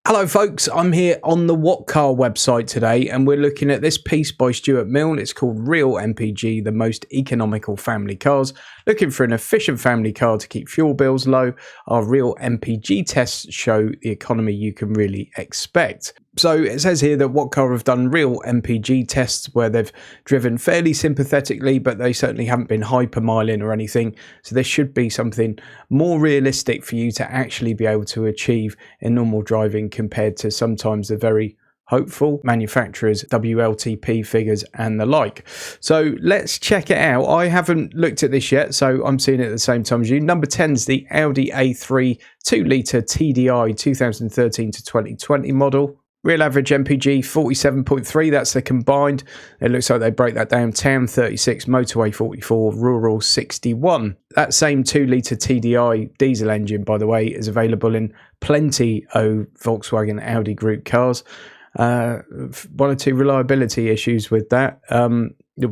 Hello folks, I'm here on the WhatCar website today and we're looking at this piece by Stuart Milne. It's called Real MPG, the most economical family cars. Looking for an efficient family car to keep fuel bills low, our Real MPG tests show the economy you can really expect. So it says here that WhatCar have done real MPG tests where they've driven fairly sympathetically, but they certainly haven't been hypermiling or anything. So this should be something more realistic for you to actually be able to achieve in normal driving compared to sometimes the very hopeful manufacturers, WLTP figures and the like. So let's check it out. I haven't looked at this yet, so I'm seeing it at the same time as you. Number 10 is the Audi A3 2-litre TDI 2013 to 2020 model. Real average MPG 47.3, that's the combined. It looks like they break that down. Town 36, motorway 44, rural 61. That same 2-litre TDI diesel engine, by the way, is available in plenty of Volkswagen Audi Group cars. One or two reliability issues with that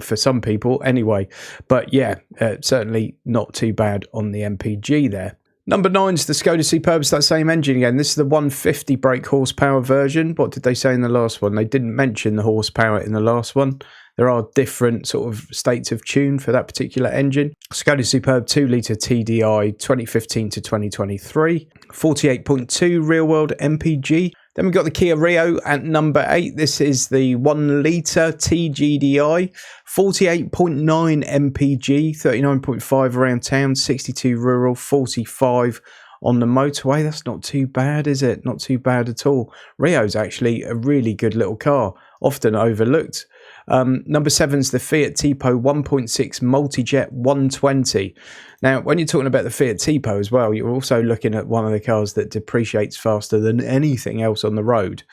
for some people anyway. But yeah, certainly not too bad on the MPG there. Number 9 is the 𝘲𝙗𝙉𝙆𝙎, it's that same engine again. This is the 150 brake horsepower version. What did they say in the last one? They didn't mention the horsepower in the last one. There are different sort of states of tune for that particular engine. 𝘲𝙗𝙉𝙆𝙎 2-litre TDI 2015 to 2023. 48.2 real world MPG. Then we've got the Kia Rio at number 8. This is the 1-litre TGDI, 48.9 MPG, 39.5 around town, 62 rural, 45 on the motorway. That's not too bad, is it? Not too bad at all. Rio's actually a really good little car, often overlooked. Number 7 is the Fiat Tipo 1.6 Multijet 120. Now, when you're talking about the Fiat Tipo as well, you're also looking at one of the cars that depreciates faster than anything else on the road.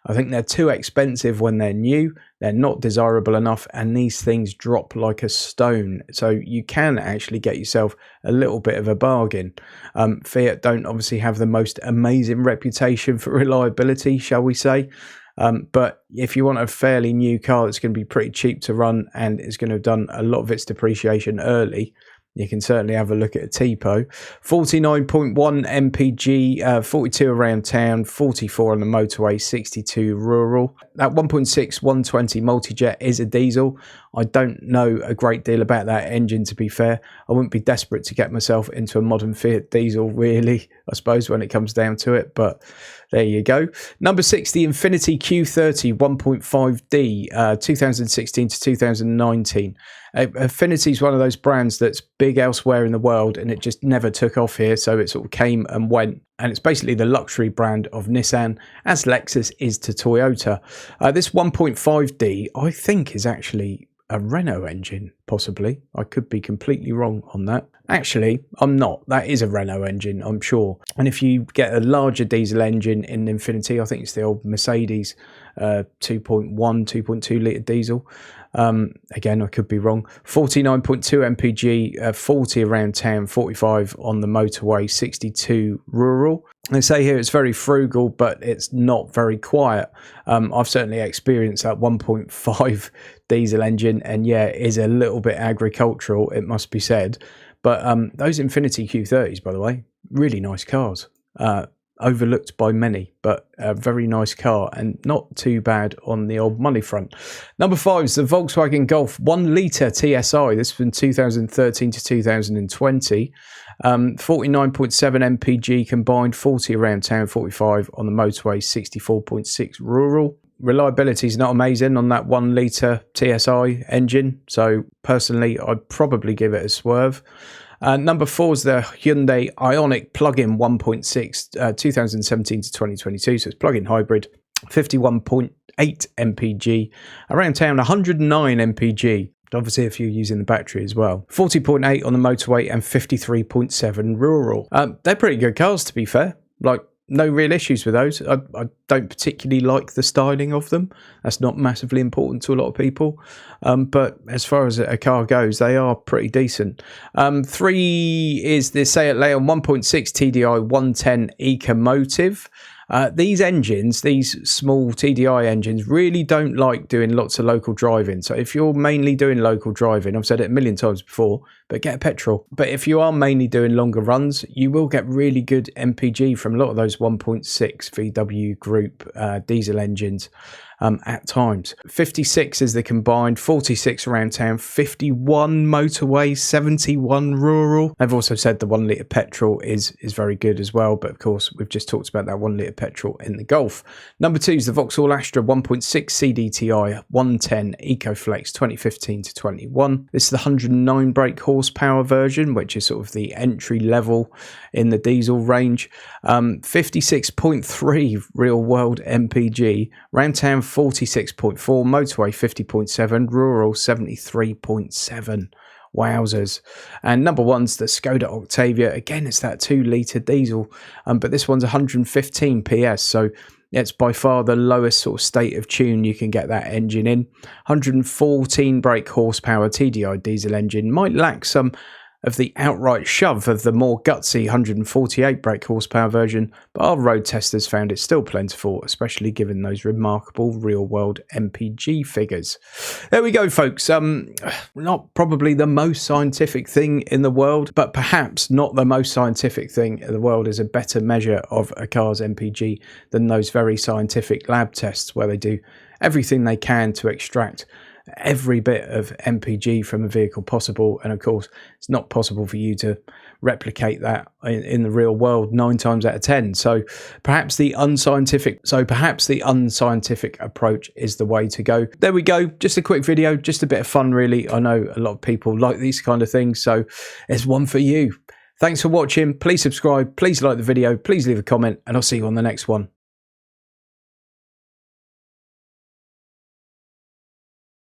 I think they're too expensive when they're new, they're not desirable enough, and these things drop like a stone. So you can actually get yourself a little bit of a bargain. Fiat don't obviously have the most amazing reputation for reliability, shall we say. But if you want a fairly new car that's going to be pretty cheap to run and is going to have done a lot of its depreciation early, you can certainly have a look at a Tipo. 49.1 MPG, 42 around town, 44 on the motorway, 62 rural. That 1.6 120 Multijet is a diesel. I don't know a great deal about that engine, to be fair. I wouldn't be desperate to get myself into a modern Fiat diesel, really, I suppose, when it comes down to it. But there you go. Number 6, the Infiniti Q30 1.5D, 2016 to 2019. Infiniti is one of those brands that's big elsewhere in the world and it just never took off here, so it sort of came and went. And it's basically the luxury brand of Nissan, as Lexus is to Toyota. This 1.5D, I think, is actually a Renault engine, possibly. I could be completely wrong on that. Actually, I'm not. That is a Renault engine, I'm sure. And if you get a larger diesel engine in Infiniti, I think it's the old Mercedes 2.1, 2.2 litre diesel. Again, I could be wrong. 49.2 MPG, 40 around town, 45 on the motorway, 62 rural. They say here it's very frugal, but it's not very quiet. I've certainly experienced that 1.5 diesel engine, and yeah, it is a little bit agricultural, it must be said. But those Infiniti Q30s, by the way, really nice cars. Overlooked by many, but a very nice car and not too bad on the old money front. Number 5 is the Volkswagen Golf 1-litre TSI. This was from 2013 to 2020. 49.7 MPG combined, 40 around town, 45 on the motorway, 64.6 rural. Reliability is not amazing on that 1-litre TSI engine, so personally I'd probably give it a swerve. Number 4 is the Hyundai Ioniq plug-in 1.6, 2017 to 2022, so it's plug-in hybrid, 51.8 MPG, around town 109 MPG, obviously if you're using the battery as well, 40.8 on the motorway and 53.7 rural. They're pretty good cars, to be fair, like no real issues with those. I don't particularly like the styling of them. That's not massively important to a lot of people. But as far as a car goes, they are pretty decent. 3 is the Seat Leon 1.6 TDI 110 Ecomotive. These engines, these small TDI engines, really don't like doing lots of local driving. So if you're mainly doing local driving, I've said it a million times before, but get a petrol. But if you are mainly doing longer runs, you will get really good MPG from a lot of those 1.6 VW group diesel engines. At times 56 is the combined, 46 around town, 51 motorway, 71 rural. They've also said the 1 litre petrol is very good as well, but of course we've just talked about that 1 litre petrol in the Golf. Number 2 is the Vauxhall Astra 1.6 CDTI 110 EcoFlex 2015 to 21. This is the 109 brake horsepower version, which is sort of the entry level in the diesel range. 56.3 real world MPG, round town 46.4, motorway 50.7, rural 73.7. Wowzers. And number 1's the Škoda Octavia. Again, it's that 2 litre diesel, but this one's 115 PS, so it's by far the lowest sort of state of tune you can get that engine in. 114 brake horsepower TDI diesel engine. Might lack some of the outright shove of the more gutsy 148 brake horsepower version, but our road testers found it still plentiful, especially given those remarkable real-world MPG figures. There we go, folks. Not probably the most scientific thing in the world, but perhaps not the most scientific thing in the world is a better measure of a car's MPG than those very scientific lab tests where they do everything they can to extract every bit of MPG from a vehicle possible, and of course it's not possible for you to replicate that in the real world 9 times out of 10. So perhaps the unscientific approach is the way to go. There we go, just a quick video, just a bit of fun really. I know a lot of people like these kind of things, so it's one for you. Thanks for watching. Please subscribe, please like the video, please leave a comment, and I'll see you on the next one.